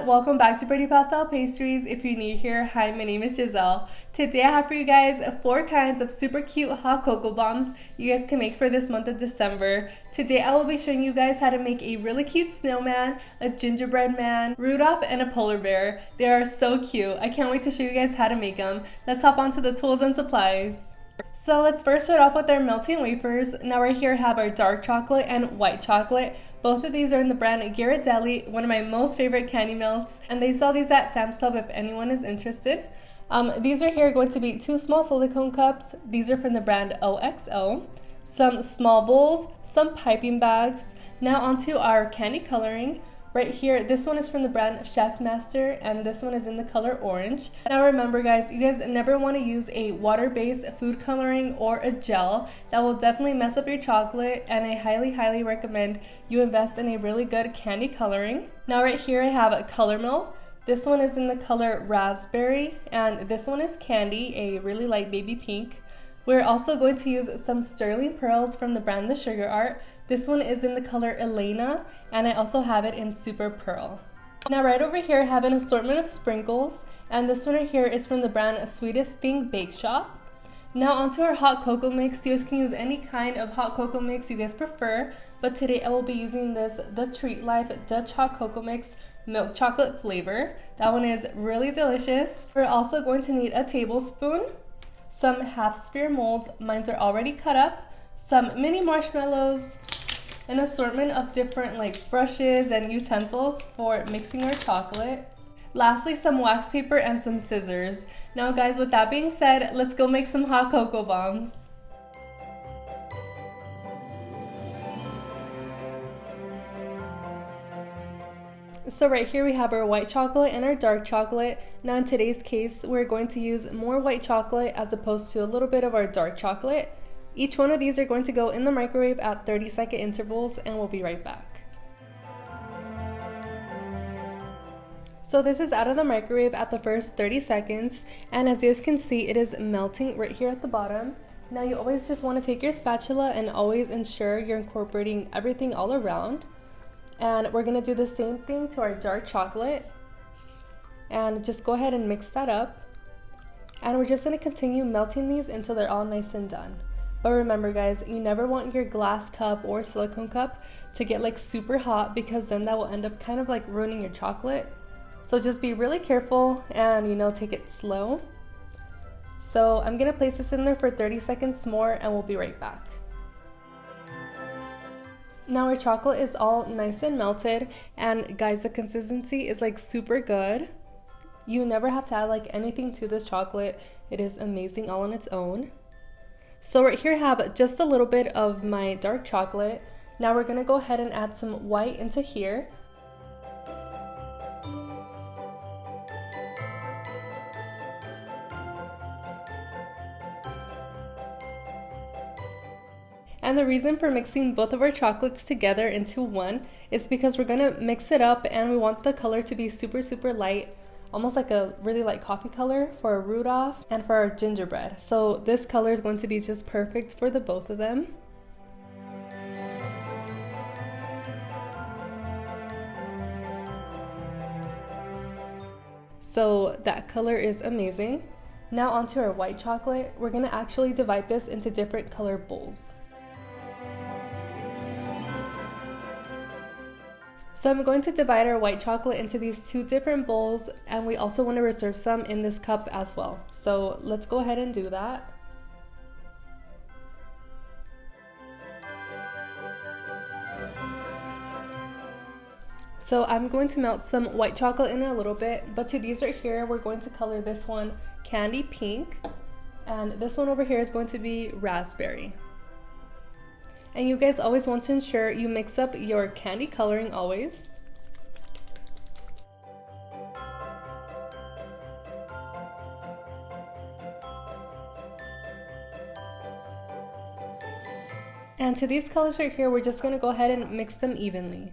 everyone, welcome back to Pretty Pastel Pastries. If you're new here, hi, my name is Giselle. Today I have for you guys 4 kinds of super cute hot cocoa bombs you guys can make for this month of December. Today I will be showing you guys how to make a really cute snowman, a gingerbread man, Rudolph, and a polar bear. They are so cute. I can't wait to show you guys how to make them. Let's hop onto the tools and supplies. So let's first start off with our melting wafers. Now right here I have our dark chocolate and white chocolate. Both of these are in the brand Ghirardelli, one of my most favorite candy melts, and they sell these at Sam's Club if anyone is interested. These are here going to be 2 small silicone cups. These are from the brand OXO. Some small bowls, some piping bags. Now onto our candy coloring. Right here, this one is from the brand Chef Master, and this one is in the color orange. Now remember guys, you guys never want to use a water-based food coloring or a gel. That will definitely mess up your chocolate, and I highly recommend you invest in a really good candy coloring. Now right here I have a color mill. This one is in the color raspberry, and this one is candy, a really light baby pink. We're also going to use some sterling pearls from the brand TheSugarArt. This one is in the color Elena, and I also have it in Super Pearl. Now right over here I have an assortment of sprinkles, and this one right here is from the brand Sweetest Thing Bake Shop. Now onto our hot cocoa mix. You guys can use any kind of hot cocoa mix you guys prefer, but today I will be using this The Treat Life Dutch Hot Cocoa Mix milk chocolate flavor. That one is really delicious. We're also going to need a tablespoon, some half sphere molds, mine are already cut up, some mini marshmallows, an assortment of different brushes and utensils for mixing our chocolate. Lastly, some wax paper and some scissors. Now guys, with that being said, let's go make some hot cocoa bombs. So right here we have our white chocolate and our dark chocolate. Now in today's case, we're going to use more white chocolate as opposed to a little bit of our dark chocolate. Each one of these are going to go in the microwave at 30-second intervals, and we'll be right back. So this is out of the microwave at the first 30 seconds, and as you guys can see, it is melting right here at the bottom. Now you always just want to take your spatula and always ensure you're incorporating everything all around. And we're going to do the same thing to our dark chocolate. And just go ahead and mix that up. And we're just going to continue melting these until they're all nice and done. But remember guys, you never want your glass cup or silicone cup to get super hot, because then that will end up kind of ruining your chocolate. So just be really careful and take it slow. So I'm gonna place this in there for 30 seconds more, and we'll be right back. Now our chocolate is all nice and melted, and guys, the consistency is super good. You never have to add anything to this chocolate. It is amazing all on its own. So right here I have just a little bit of my dark chocolate. Now we're gonna go ahead and add some white into here. And the reason for mixing both of our chocolates together into one is because we're gonna mix it up, and we want the color to be super light, almost like a really light coffee color for a Rudolph and for our gingerbread. So this color is going to be just perfect for the both of them. So that color is amazing. Now onto our white chocolate. We're gonna actually divide this into different color bowls. So I'm going to divide our white chocolate into these 2 different bowls, and we also want to reserve some in this cup as well. So let's go ahead and do that. So I'm going to melt some white chocolate in a little bit, but to these right here, we're going to color this one candy pink, and this one over here is going to be raspberry. And you guys always want to ensure you mix up your candy coloring always. And to these colors right here, we're just going to go ahead and mix them evenly.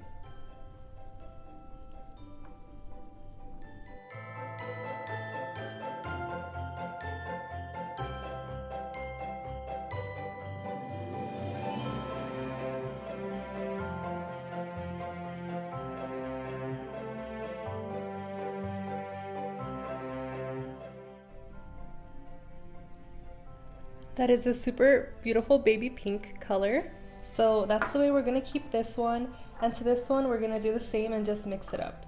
That is a super beautiful baby pink color. So that's the way we're gonna keep this one. And to this one, we're gonna do the same and just mix it up.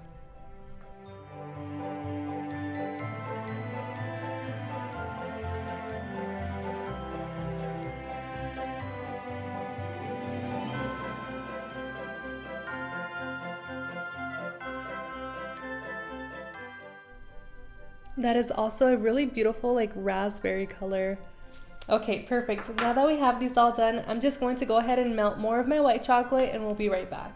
That is also a really beautiful like raspberry color. Okay, perfect. So now that we have these all done, I'm just going to go ahead and melt more of my white chocolate and we'll be right back.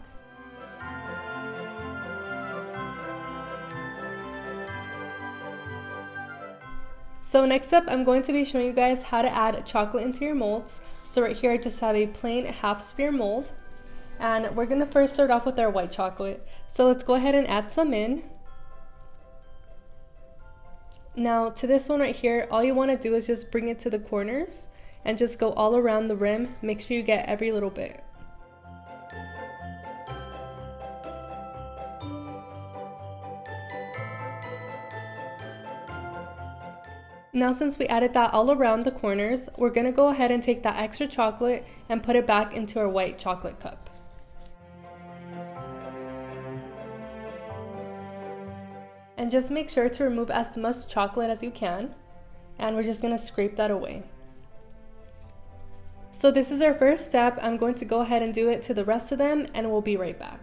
So next up, I'm going to be showing you guys how to add chocolate into your molds. So right here, I just have a plain half sphere mold. And we're gonna first start off with our white chocolate. So let's go ahead and add some in. Now to this one right here, all you want to do is just bring it to the corners and just go all around the rim. Make sure you get every little bit. Now since we added that all around the corners, we're going to go ahead and take that extra chocolate and put it back into our white chocolate cup. And just make sure to remove as much chocolate as you can. And we're just gonna scrape that away. So this is our first step. I'm going to go ahead and do it to the rest of them and we'll be right back.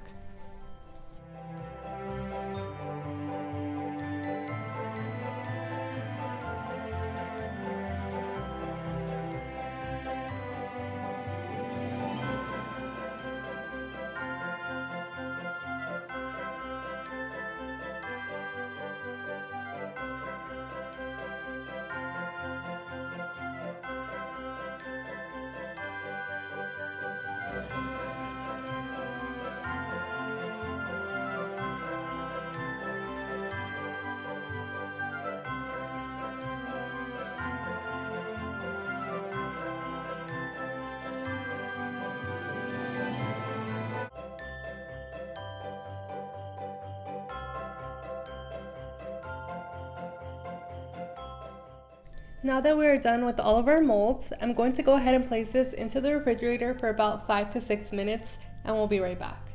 Now that we're done with all of our molds, I'm going to go ahead and place this into the refrigerator for about 5 to 6 minutes and we'll be right back.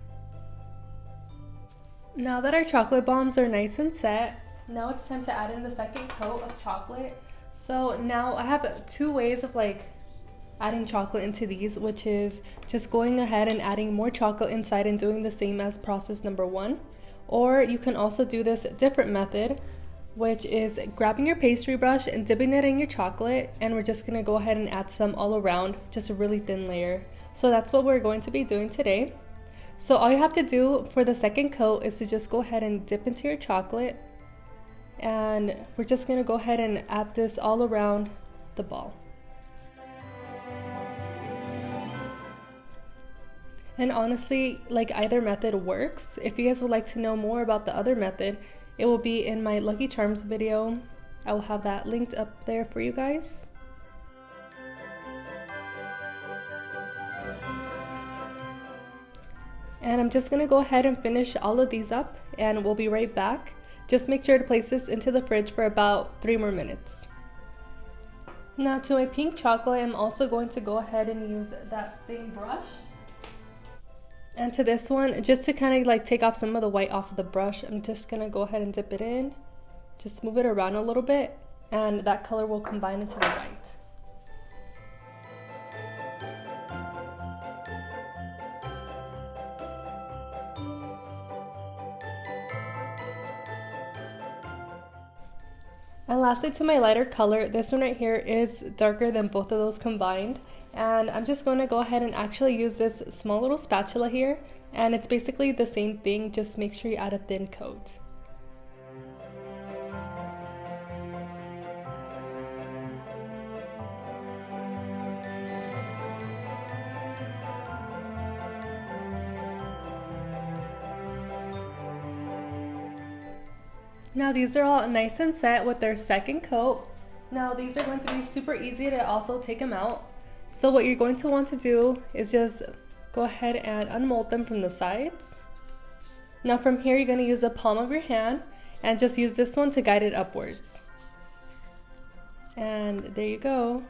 Now that our chocolate bombs are nice and set, now it's time to add in the second coat of chocolate. So now I have 2 ways of adding chocolate into these, which is just going ahead and adding more chocolate inside and doing the same as process number 1. Or you can also do this different method, which is grabbing your pastry brush and dipping it in your chocolate, and we're just gonna go ahead and add some all around, just a really thin layer. So that's what we're going to be doing today. So all you have to do for the second coat is to just go ahead and dip into your chocolate, and we're just gonna go ahead and add this all around the ball. And honestly, either method works. If you guys would like to know more about the other method, it will be in my Lucky Charms video. I will have that linked up there for you guys. And I'm just gonna go ahead and finish all of these up and we'll be right back. Just make sure to place this into the fridge for about 3 more minutes. Now to my pink chocolate, I'm also going to go ahead and use that same brush. And to this one, just to kind of take off some of the white off of the brush, I'm just gonna go ahead and dip it in. Just move it around a little bit and that color will combine into the white. And lastly, to my lighter color, this one right here is darker than both of those combined. And I'm just going to go ahead and actually use this small little spatula here. And it's basically the same thing, just make sure you add a thin coat. Now these are all nice and set with their second coat. Now these are going to be super easy to also take them out. So what you're going to want to do is just go ahead and unmold them from the sides. Now from here you're going to use the palm of your hand and just use this one to guide it upwards. And there you go.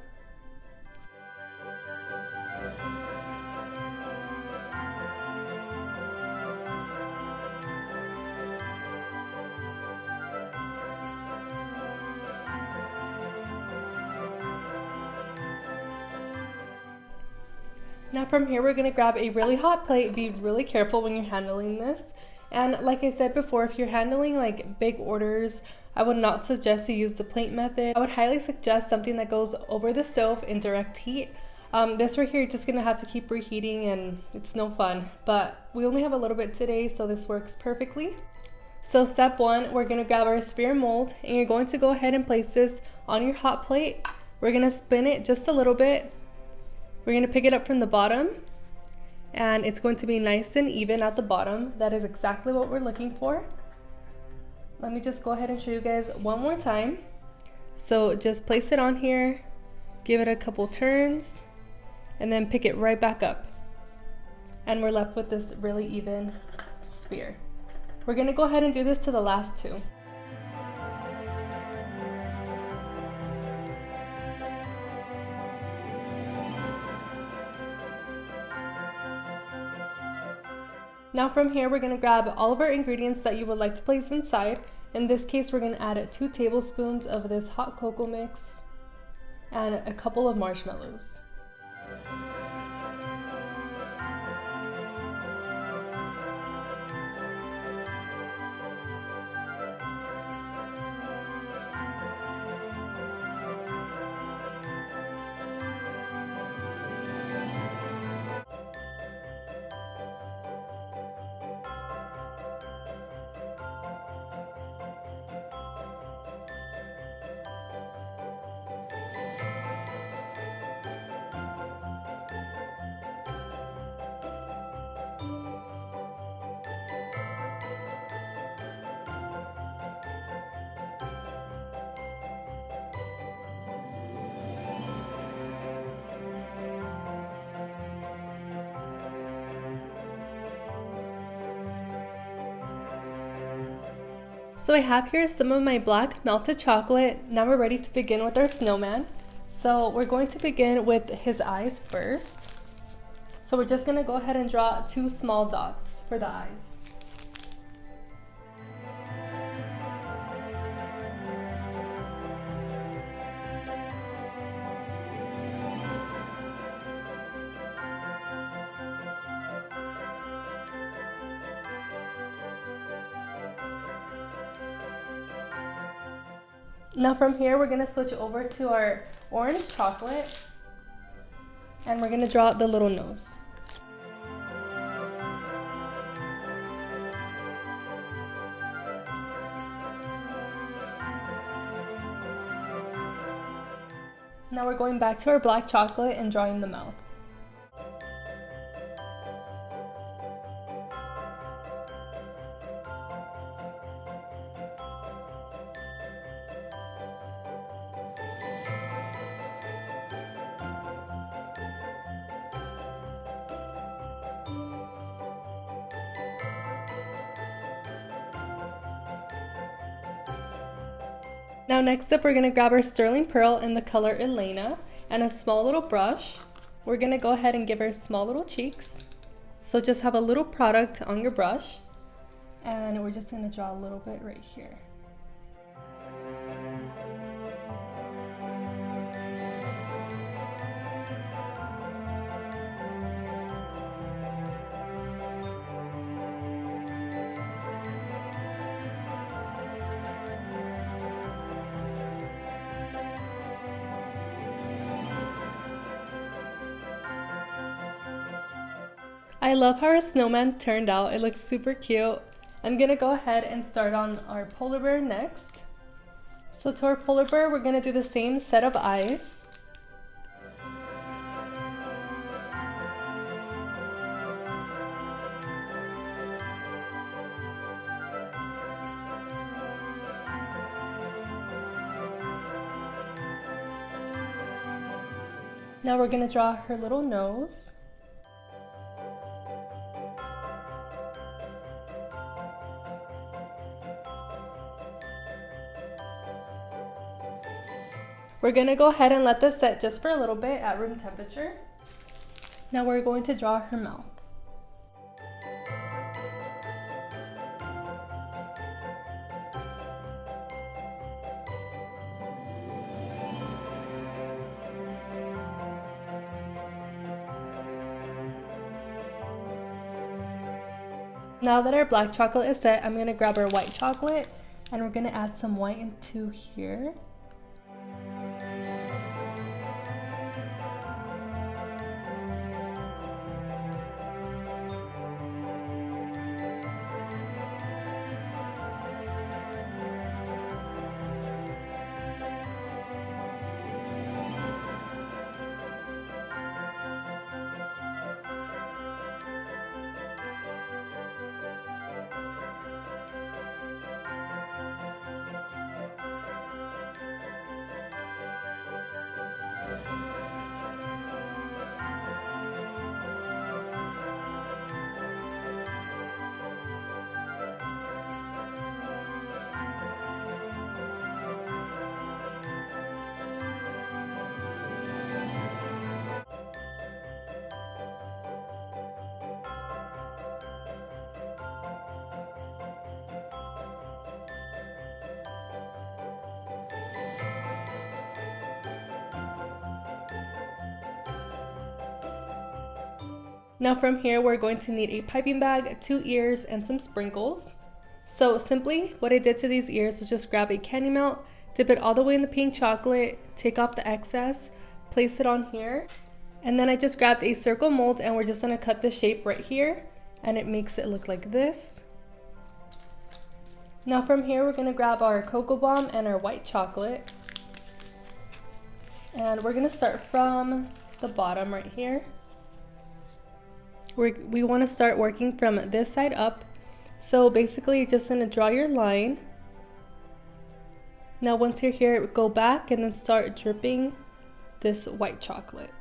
Now from here, we're gonna grab a really hot plate. Be really careful when you're handling this. And like I said before, if you're handling like big orders, I would not suggest you use the plate method. I would highly suggest something that goes over the stove in direct heat. This right here, you're just gonna have to keep reheating and it's no fun. But we only have a little bit today, so this works perfectly. So step one, we're gonna grab our sphere mold and you're going to go ahead and place this on your hot plate. We're gonna spin it just a little bit. We're gonna pick it up from the bottom and it's going to be nice and even at the bottom. That is exactly what we're looking for. Let me just go ahead and show you guys one more time. So just place it on here, give it a couple turns, and then pick it right back up. And we're left with this really even sphere. We're gonna go ahead and do this to the last two. Now from here, we're gonna grab all of our ingredients that you would like to place inside. In this case, we're gonna add 2 tablespoons of this hot cocoa mix and a couple of marshmallows. So I have here some of my black melted chocolate. Now we're ready to begin with our snowman. So we're going to begin with his eyes first. So we're just gonna go ahead and draw 2 small dots for the eyes. Now from here, we're gonna switch over to our orange chocolate and we're gonna draw the little nose. Now we're going back to our black chocolate and drawing the mouth. Now next up, we're gonna grab our sterling pearl in the color Elena and a small little brush. We're gonna go ahead and give her small little cheeks. So just have a little product on your brush and we're just gonna draw a little bit right here. I love how our snowman turned out. It looks super cute. I'm gonna go ahead and start on our polar bear next. So to our polar bear, we're gonna do the same set of eyes. Now we're gonna draw her little nose. We're gonna go ahead and let this set just for a little bit at room temperature. Now we're going to draw her mouth. Now that our black chocolate is set, I'm gonna grab our white chocolate and we're gonna add some white into here. Now from here, we're going to need a piping bag, 2 ears, and some sprinkles. So simply, what I did to these ears was just grab a candy melt, dip it all the way in the pink chocolate, take off the excess, place it on here, and then I just grabbed a circle mold and we're just gonna cut the shape right here, and it makes it look like this. Now from here, we're gonna grab our cocoa bomb and our white chocolate, and we're gonna start from the bottom right here. We want to start working from this side up. So basically, you're just going to draw your line. Now once you're here, go back and then start dripping this white chocolate.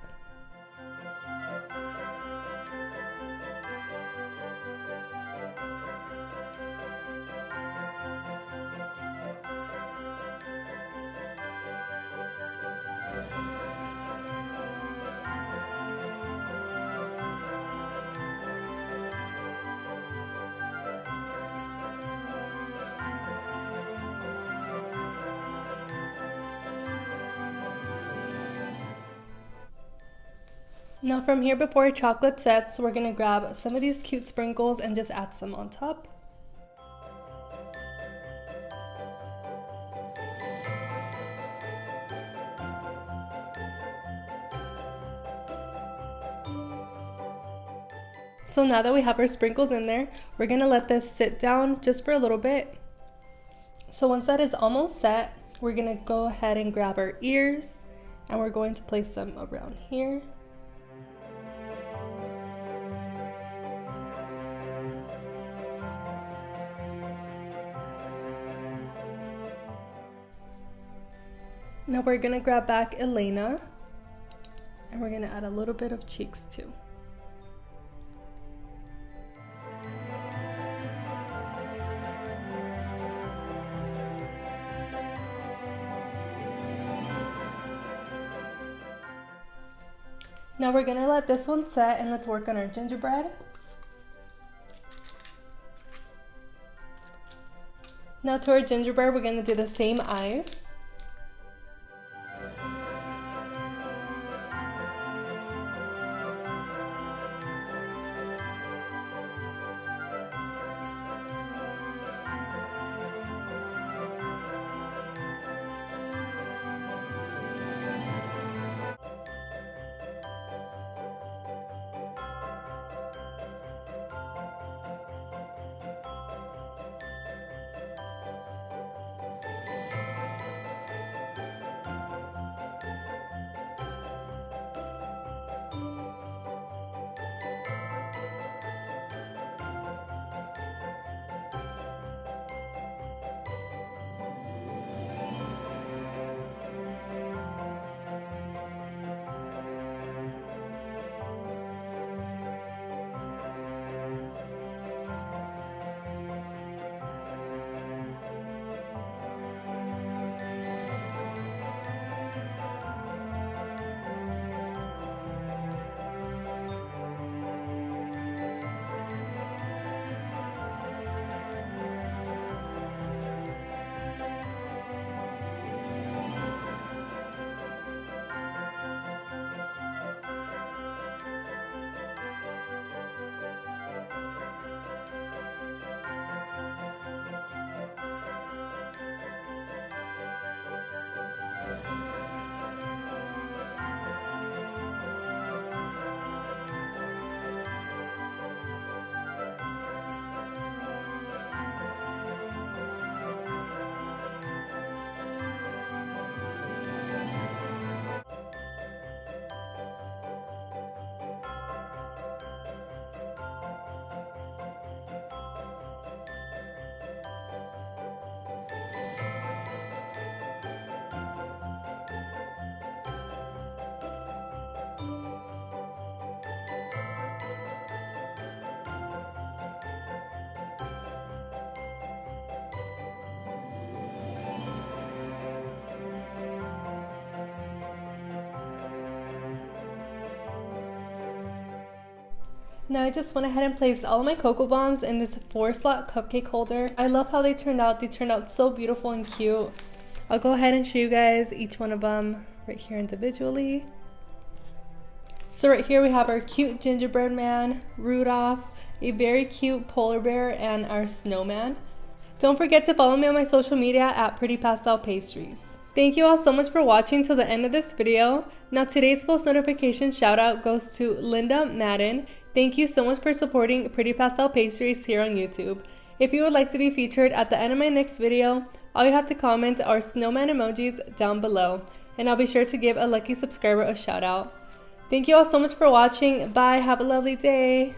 Now from here, before our chocolate sets, we're gonna grab some of these cute sprinkles and just add some on top. So now that we have our sprinkles in there, we're gonna let this sit down just for a little bit. So once that is almost set, we're gonna go ahead and grab our ears and we're going to place them around here. Now we're gonna grab back Elena and we're gonna add a little bit of cheeks too. Now we're gonna let this one set and let's work on our gingerbread. Now to our gingerbread, we're gonna do the same eyes. Now I just went ahead and placed all of my cocoa bombs in this 4-slot cupcake holder. I love how they turned out. They turned out so beautiful and cute. I'll go ahead and show you guys each one of them right here individually. So right here we have our cute gingerbread man, Rudolph, a very cute polar bear, and our snowman. Don't forget to follow me on my social media at Pretty Pastel Pastries. Thank you all so much for watching till the end of this video. Now today's post notification shout out goes to Linda Madden. Thank you so much for supporting Pretty Pastel Pastries here on YouTube. If you would like to be featured at the end of my next video, all you have to comment are snowman emojis down below, and I'll be sure to give a lucky subscriber a shout out. Thank you all so much for watching. Bye, have a lovely day.